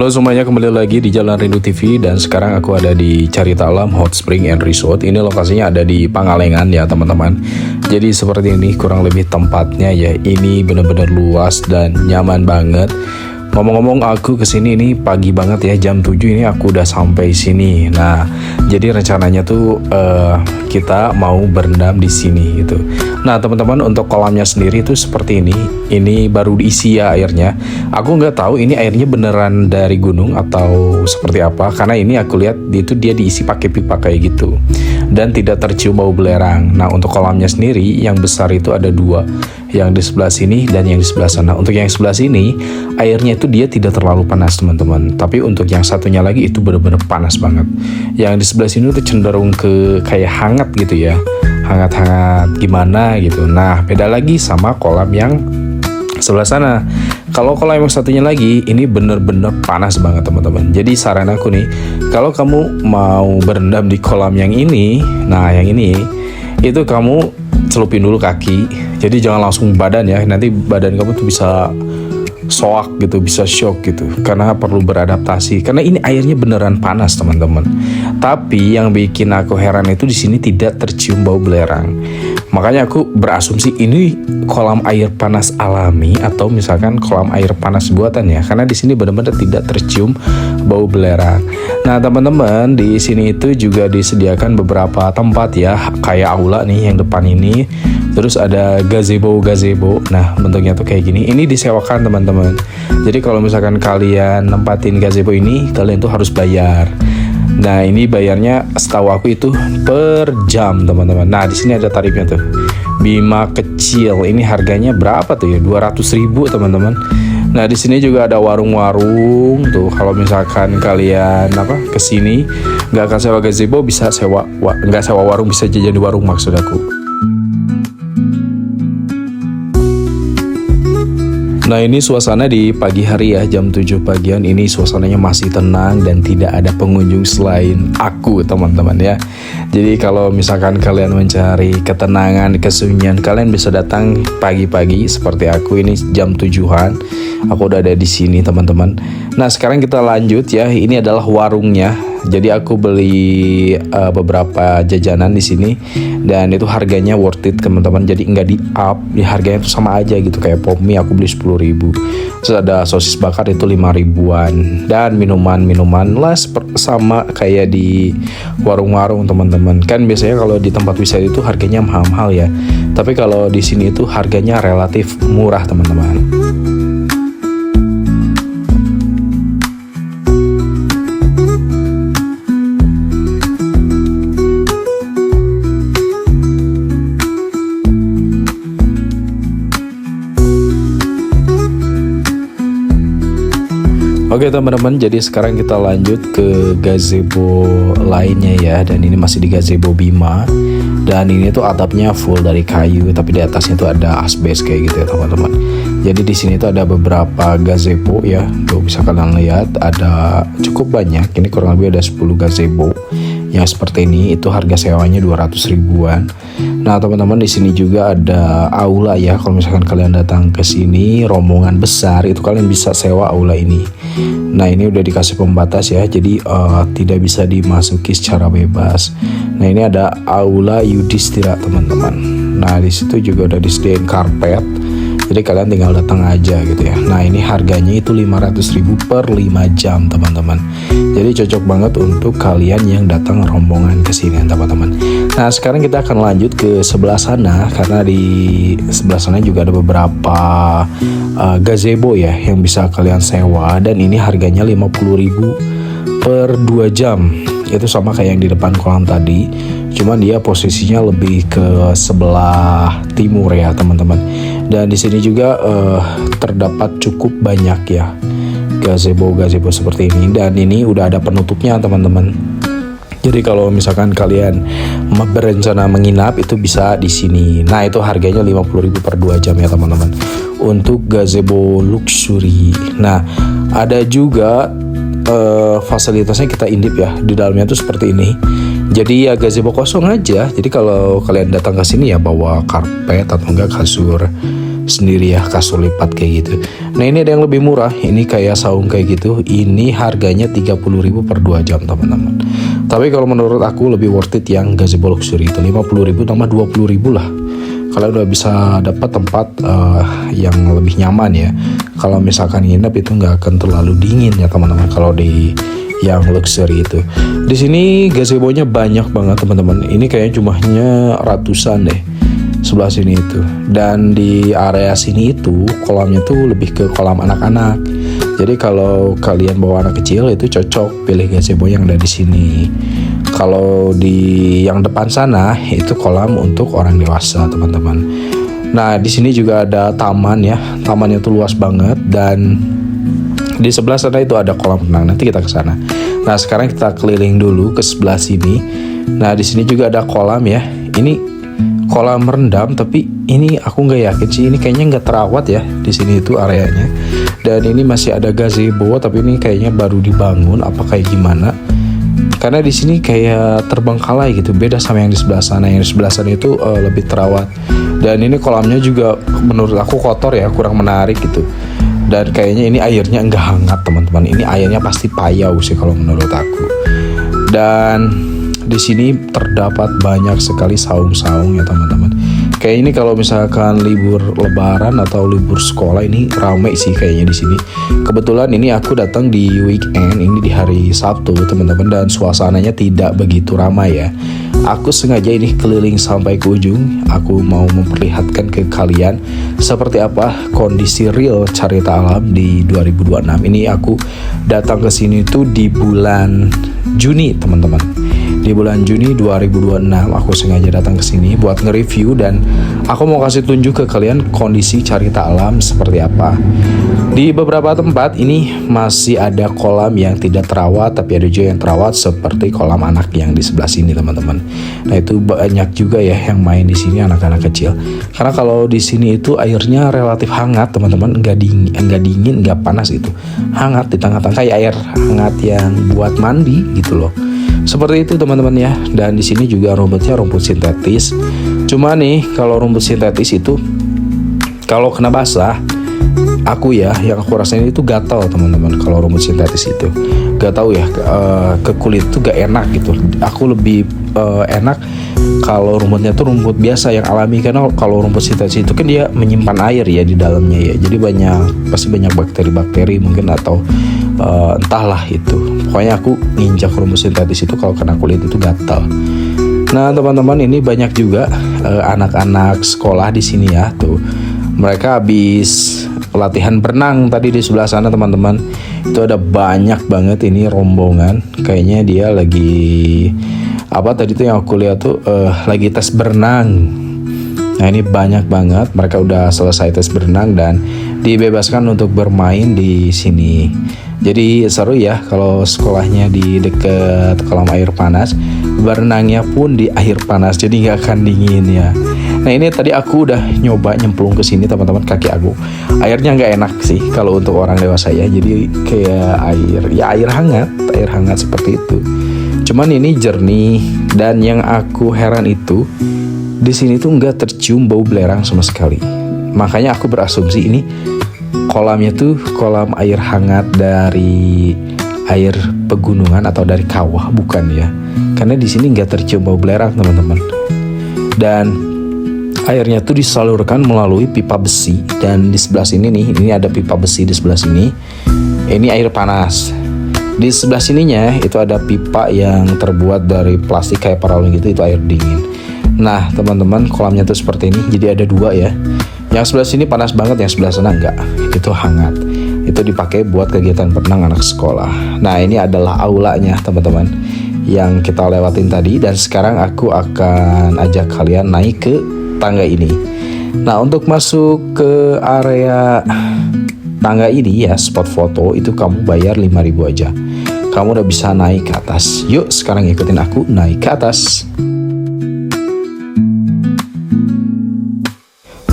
Halo semuanya, kembali lagi di Jalan Rindu TV. Dan sekarang aku ada di Carita Alam Hot Spring and Resort. Ini lokasinya ada di Pangalengan ya teman-teman. Jadi seperti ini kurang lebih tempatnya ya. Ini benar-benar luas dan nyaman banget. Ngomong-ngomong, aku kesini ini pagi banget ya, jam 7 ini aku udah sampai sini. Nah, jadi rencananya tuh kita mau berendam di sini gitu. Nah, teman-teman, untuk kolamnya sendiri itu seperti ini. Ini baru diisi ya airnya. Aku nggak tahu ini airnya beneran dari gunung atau seperti apa. Karena ini aku lihat itu dia diisi pakai pipa kayak gitu. Dan tidak tercium bau belerang. Nah, untuk kolamnya sendiri yang besar itu ada dua. Yang di sebelah sini dan yang di sebelah sana. Untuk yang sebelah sini, airnya itu dia tidak terlalu panas teman-teman. Tapi untuk yang satunya lagi itu benar-benar panas banget. Yang di sebelah sini tuh cenderung ke kayak hangat gitu ya. Hangat-hangat gimana gitu. Nah, beda lagi sama kolam yang sebelah sana. Kalau kolam yang satunya lagi, ini bener-bener panas banget teman-teman. Jadi saran aku nih, kalau kamu mau berendam di kolam yang ini, nah yang ini, itu kamu celupin dulu kaki. Jadi jangan langsung badan ya, nanti badan kamu tuh bisa soak gitu, bisa shock gitu. Karena perlu beradaptasi. Karena ini airnya beneran panas teman-teman. Tapi yang bikin aku heran itu di sini tidak tercium bau belerang. Makanya aku berasumsi ini kolam air panas alami atau misalkan kolam air panas buatan ya. Karena di sini benar-benar tidak tercium bau belerang. Nah, teman-teman, di sini itu juga disediakan beberapa tempat ya, kayak aula nih yang depan ini. Terus ada gazebo. Nah, bentuknya tuh kayak gini. Ini disewakan teman-teman. Jadi kalau misalkan kalian nempatin gazebo ini, kalian tuh harus bayar. Nah, ini bayarnya setahu aku itu per jam teman-teman. Nah, di sini ada tarifnya tuh. Bima kecil ini harganya berapa tuh ya? 200.000 teman-teman. Nah, di sini juga ada warung-warung tuh. Kalau misalkan kalian kesini nggak akan sewa gazebo, bisa nggak sewa warung, bisa jajan di warung maksud aku. Nah, ini suasana di pagi hari ya, jam 7 pagian. Ini suasananya masih tenang dan tidak ada pengunjung selain aku teman-teman ya. Jadi kalau misalkan kalian mencari ketenangan, kesunyian, kalian bisa datang pagi-pagi seperti aku. Ini jam 7-an. Aku udah ada di sini teman-teman. Nah, sekarang kita lanjut ya. Ini adalah warungnya. Jadi aku beli beberapa jajanan di sini dan itu harganya worth it teman-teman. Jadi nggak di up, di harganya itu sama aja gitu. Kayak pop mie aku beli 10.000. Terus ada sosis bakar itu 5.000-an dan minuman lah sama kayak di warung-warung teman-teman. Kan biasanya kalau di tempat wisata itu harganya mahal-mahal ya. Tapi kalau di sini itu harganya relatif murah teman-teman. Oke teman-teman, jadi sekarang kita lanjut ke gazebo lainnya ya. Dan ini masih di gazebo Bima. Dan ini tuh atapnya full dari kayu, tapi di atasnya tuh ada asbes kayak gitu ya teman-teman. Jadi di sini tuh ada beberapa gazebo ya. Tuh bisa kalian lihat, ada cukup banyak. Ini kurang lebih ada 10 gazebo yang seperti ini. Itu harga sewanya 200.000-an. Nah, teman-teman, di sini juga ada aula ya. Kalau misalkan kalian datang ke sini rombongan besar, itu kalian bisa sewa aula ini. Nah, ini udah dikasih pembatas ya. Jadi tidak bisa dimasuki secara bebas. Nah, ini ada aula Yudhistira teman-teman. Nah, di situ juga udah disediain karpet. Jadi kalian tinggal datang aja gitu ya. Nah, ini harganya itu 500.000 per 5 jam teman-teman. Jadi cocok banget untuk kalian yang datang rombongan ke sini teman-teman. Nah, sekarang kita akan lanjut ke sebelah sana. Karena di sebelah sana juga ada beberapa gazebo ya yang bisa kalian sewa. Dan ini harganya 50.000 per 2 jam. Itu sama kayak yang di depan kolam tadi. Cuman dia posisinya lebih ke sebelah timur ya teman-teman. Dan di sini juga terdapat cukup banyak ya gazebo seperti ini. Dan ini udah ada penutupnya teman-teman. Jadi kalau misalkan kalian berencana menginap itu bisa di sini. Nah, itu harganya 50.000 per 2 jam ya teman-teman. Untuk gazebo luxury. Nah, ada juga fasilitasnya kita intip ya. Di dalamnya tuh seperti ini. Jadi ya gazebo kosong aja. Jadi kalau kalian datang ke sini ya bawa karpet atau enggak kasur sendiri ya, kasur lipat kayak gitu. Nah ini ada yang lebih murah, ini kayak saung kayak gitu. Ini harganya 30.000 per 2 jam teman-teman. Tapi kalau menurut aku lebih worth it yang gazebo luxury itu 50.000 tambah 20.000 lah. Kalian udah bisa dapat tempat yang lebih nyaman ya. Kalau misalkan nginep itu nggak akan terlalu dingin ya teman-teman. Kalau di yang luxury itu, di sini gazebo-nya banyak banget teman-teman. Ini kayaknya jumlahnya ratusan deh sebelah sini itu. Dan di area sini itu kolamnya tuh lebih ke kolam anak-anak. Jadi kalau kalian bawa anak kecil itu cocok pilih gazebo yang ada di sini. Kalau di yang depan sana itu kolam untuk orang dewasa teman-teman. Nah di sini juga ada taman ya, tamannya tuh luas banget dan di sebelah sana itu ada kolam renang. Nanti kita ke sana. Nah sekarang kita keliling dulu ke sebelah sini. Nah di sini juga ada kolam ya. Ini kolam rendam tapi ini aku nggak yakin sih, ini kayaknya nggak terawat ya di sini itu areanya. Dan ini masih ada gazebo tapi ini kayaknya baru dibangun apa kayak gimana. Karena di sini kayak terbengkalai gitu, beda sama yang di sebelah sana. Yang di sebelah sana itu lebih terawat. Dan ini kolamnya juga menurut aku kotor ya, kurang menarik gitu. Dan kayaknya ini airnya enggak hangat teman-teman. Ini airnya pasti payau sih kalau menurut aku. Dan di sini terdapat banyak sekali saung-saung ya teman-teman. Kayak ini kalau misalkan libur lebaran atau libur sekolah ini ramai sih kayaknya di sini. Kebetulan ini aku datang di weekend, ini di hari Sabtu teman-teman, dan suasananya tidak begitu ramai ya. Aku sengaja ini keliling sampai ke ujung. Aku mau memperlihatkan ke kalian seperti apa kondisi real Carita Alam di 2026. Ini aku datang ke sini tuh di bulan Juni teman-teman. Di bulan Juni 2026 aku sengaja datang ke sini buat nge-review dan aku mau kasih tunjuk ke kalian kondisi Carita Alam seperti apa. Di beberapa tempat ini masih ada kolam yang tidak terawat, tapi ada juga yang terawat seperti kolam anak yang di sebelah sini teman-teman. Nah itu banyak juga ya yang main di sini anak-anak kecil. Karena kalau di sini itu airnya relatif hangat teman-teman, enggak dingin, enggak panas itu. Hangat di tengah-tengah kayak air hangat yang buat mandi gitu loh. Seperti itu teman-teman ya. Dan di sini juga rumputnya rumput sintetis. Cuma nih kalau rumput sintetis itu kalau kena basah, yang aku rasain itu gatal teman-teman. Kalau rumput sintetis itu gak tahu ya, ke kulit tuh gak enak gitu. Aku lebih enak kalau rumputnya tuh rumput biasa yang alami, karena kalau rumput sintetis itu kan dia menyimpan air ya di dalamnya ya. Jadi pasti banyak bakteri-bakteri mungkin atau entahlah itu. Pokoknya aku nginjak rumput sintetis itu kalau kena kulit itu gatal. Nah teman-teman, ini banyak juga anak-anak sekolah di sini ya tuh. Mereka habis pelatihan berenang tadi di sebelah sana teman-teman. Itu ada banyak banget ini rombongan. Kayaknya dia lagi tadi tuh yang aku lihat tuh lagi tes berenang. Nah ini banyak banget. Mereka udah selesai tes berenang dan dibebaskan untuk bermain di sini. Jadi seru ya kalau sekolahnya di dekat kolam air panas, berenangnya pun di air panas, jadi nggak akan dingin ya. Nah ini tadi aku udah nyoba nyemplung ke sini teman-teman, kaki aku airnya nggak enak sih kalau untuk orang dewasa ya. Jadi kayak air hangat seperti itu. Cuman ini jernih, dan yang aku heran itu di sini tuh nggak tercium bau belerang sama sekali. Makanya aku berasumsi ini kolamnya tuh kolam air hangat dari air pegunungan atau dari kawah, bukan ya? Karena di sini nggak tercium bau belerang teman-teman. Dan airnya tuh disalurkan melalui pipa besi, dan di sebelah sini nih, ini ada pipa besi di sebelah sini. Ini air panas. Di sebelah sininya itu ada pipa yang terbuat dari plastik kayak paralon gitu, itu air dingin. Nah teman-teman, kolamnya tuh seperti ini, jadi ada dua ya. Yang sebelah sini panas banget, yang sebelah sana enggak, itu hangat. Itu dipakai buat kegiatan berenang anak sekolah. Nah ini adalah aulanya teman-teman yang kita lewatin tadi, dan sekarang aku akan ajak kalian naik ke tangga ini. Nah untuk masuk ke area tangga ini ya, spot foto itu kamu bayar 5.000 aja. Kamu udah bisa naik ke atas. Yuk sekarang ikutin aku naik ke atas.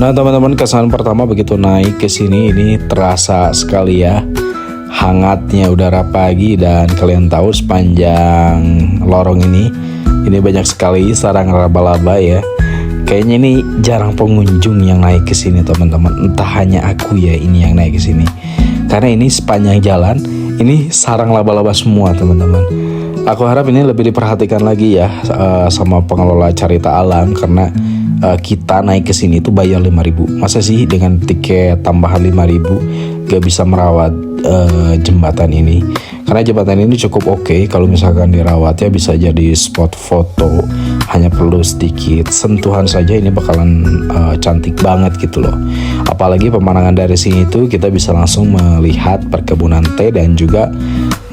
Nah teman-teman, kesan pertama begitu naik ke sini ini terasa sekali ya hangatnya udara pagi. Dan kalian tahu sepanjang lorong ini banyak sekali sarang laba-laba ya. Kayaknya ini jarang pengunjung yang naik ke sini teman-teman. Entah hanya aku ya ini yang naik ke sini. Karena ini sepanjang jalan ini sarang laba-laba semua teman-teman. Aku harap ini lebih diperhatikan lagi ya sama pengelola Carita Alam, karena kita naik ke sini tuh bayar 5.000. Masa sih dengan tiket tambahan 5.000 gak bisa merawat jembatan ini? Karena jembatan ini cukup oke, kalau misalkan dirawat ya bisa jadi spot foto. Hanya perlu sedikit sentuhan saja ini bakalan cantik banget gitu loh. Apalagi pemandangan dari sini tuh kita bisa langsung melihat perkebunan teh dan juga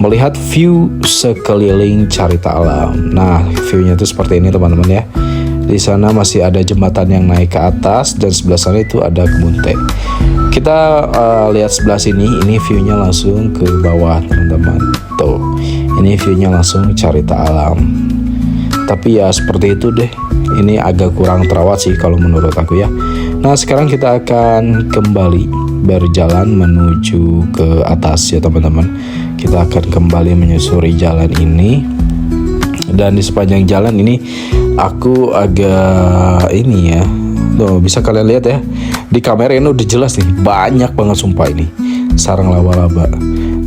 melihat view sekeliling Carita Alam. Nah, viewnya tuh seperti ini teman-teman ya. Di sana masih ada jembatan yang naik ke atas dan sebelah sana itu ada kebun teh. Kita lihat sebelah sini, ini viewnya langsung ke bawah teman-teman. Tuh, ini viewnya langsung Carita Alam. Tapi ya seperti itu deh. Ini agak kurang terawat sih kalau menurut aku ya. Nah, sekarang kita akan kembali berjalan menuju ke atas ya teman-teman. Kita akan kembali menyusuri jalan ini. Dan di sepanjang jalan ini aku agak ini ya. Tuh, bisa kalian lihat ya. Di kamera ini udah jelas nih, banyak banget sumpah ini sarang laba-laba.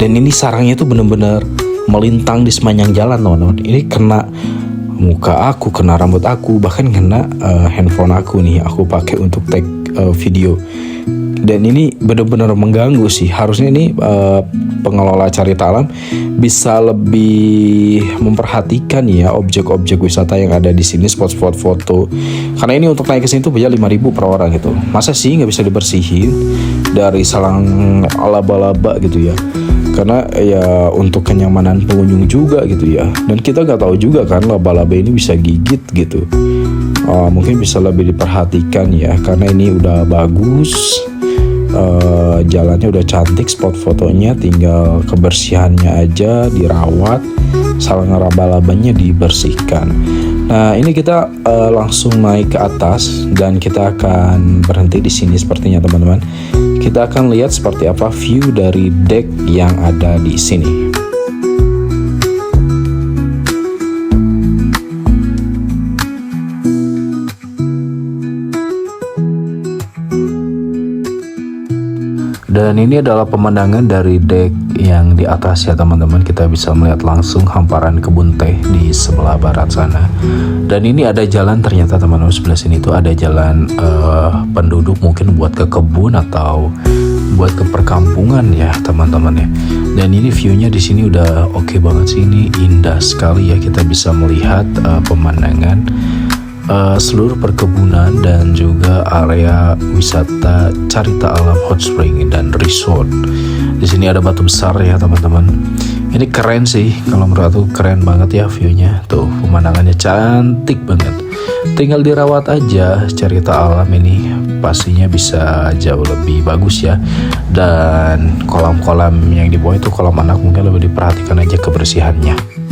Dan ini sarangnya tuh bener-bener melintang di sepanjang jalan teman-teman. Ini kena muka aku, kena rambut aku, bahkan kena handphone aku nih. Aku pakai untuk take video. Dan ini benar-benar mengganggu sih. Harusnya ini pengelola Carita Alam bisa lebih memperhatikan ya objek-objek wisata yang ada di sini, spot-spot foto. Karena ini untuk naik ke sini tuh bayar 5.000 per orang gitu. Masa sih nggak bisa dibersihin dari sarang laba-laba gitu ya? Karena ya untuk kenyamanan pengunjung juga gitu ya. Dan kita nggak tahu juga kan laba-laba ini bisa gigit gitu. Mungkin bisa lebih diperhatikan ya, karena ini udah bagus. Jalannya udah cantik, spot fotonya tinggal kebersihannya aja dirawat, sarang laba-labanya dibersihkan. Nah, ini kita langsung naik ke atas dan kita akan berhenti di sini sepertinya teman-teman. Kita akan lihat seperti apa view dari deck yang ada di sini. Dan ini adalah pemandangan dari deck yang di atas ya teman-teman. Kita bisa melihat langsung hamparan kebun teh di sebelah barat sana. Dan ini ada jalan ternyata teman-teman, sebelah sini tuh ada jalan penduduk mungkin buat ke kebun atau buat ke perkampungan ya teman-teman ya. Dan ini viewnya di sini udah oke banget sih, ini indah sekali ya. Kita bisa melihat pemandangan seluruh perkebunan dan juga area wisata Carita Alam Hot Spring dan Resort. Di sini ada batu besar ya teman-teman. Ini keren sih, kalau menurut aku keren banget ya viewnya. Tuh pemandangannya cantik banget. Tinggal dirawat aja, Carita Alam ini pastinya bisa jauh lebih bagus ya. Dan kolam-kolam yang di bawah itu kolam anak, mungkin lebih diperhatikan aja kebersihannya.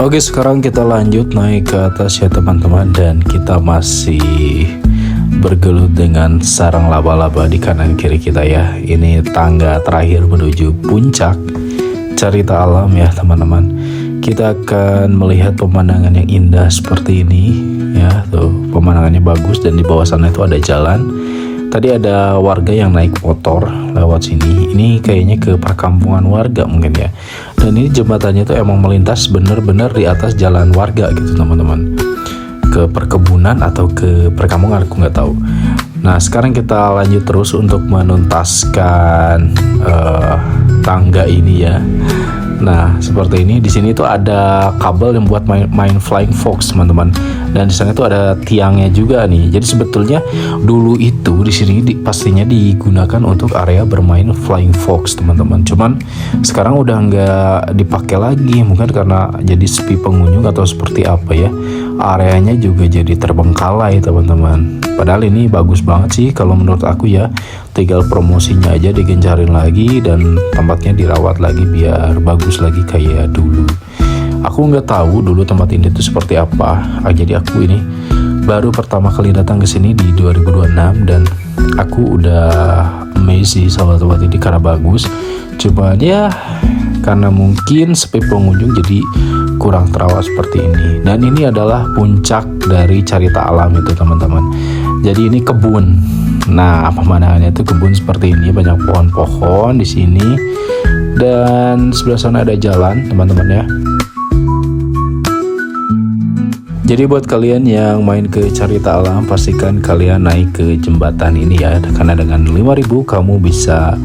Oke, sekarang kita lanjut naik ke atas ya teman-teman. Dan kita masih bergelut dengan sarang laba-laba di kanan kiri kita ya. Ini tangga terakhir menuju puncak Carita Alam ya teman-teman. Kita akan melihat pemandangan yang indah seperti ini ya. Tuh pemandangannya bagus dan di bawah sana itu ada jalan. Tadi ada warga yang naik motor lewat sini. Ini kayaknya ke perkampungan warga mungkin ya. Dan ini jembatannya tuh emang melintas bener-bener di atas jalan warga gitu teman-teman. Ke perkebunan atau ke perkampungan aku nggak tahu. Nah, sekarang kita lanjut terus untuk menuntaskan tangga ini ya. Nah, seperti ini. Di sini tuh ada kabel yang buat main flying fox, teman-teman. Dan di sana tuh ada tiangnya juga nih. Jadi sebetulnya dulu itu di sini pastinya digunakan untuk area bermain flying fox, teman-teman. Cuman sekarang udah nggak dipakai lagi, mungkin karena jadi sepi pengunjung atau seperti apa ya. Areanya juga jadi terbengkalai, teman-teman. Padahal ini bagus banget sih kalau menurut aku ya. Tinggal promosinya aja digencarin lagi dan tempatnya dirawat lagi biar bagus lagi kayak dulu. Aku nggak tahu dulu tempat ini tuh seperti apa. Jadi aku ini baru pertama kali datang ke sini di 2026 dan aku udah amazed sih sama tempat ini karena bagus. Cuman ya karena mungkin sepi pengunjung jadi kurang terawat seperti ini. Dan ini adalah puncak dari Carita Alam itu teman-teman. Jadi ini kebun. Nah, pemandangannya itu kebun seperti ini, banyak pohon-pohon di sini. Dan sebelah sana ada jalan, teman-teman ya. Jadi buat kalian yang main ke Carita Alam, pastikan kalian naik ke jembatan ini ya. Karena dengan 5.000 kamu bisa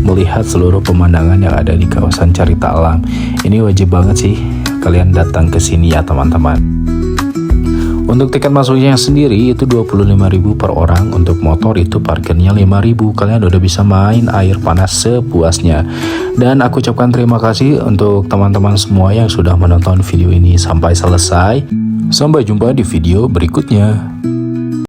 melihat seluruh pemandangan yang ada di kawasan Carita Alam. Ini wajib banget sih kalian datang ke sini ya teman-teman. Untuk tiket masuknya sendiri itu 25.000 per orang. Untuk motor itu parkirnya 5.000. Kalian udah bisa main air panas sepuasnya. Dan aku ucapkan terima kasih untuk teman-teman semua yang sudah menonton video ini sampai selesai. Sampai jumpa di video berikutnya.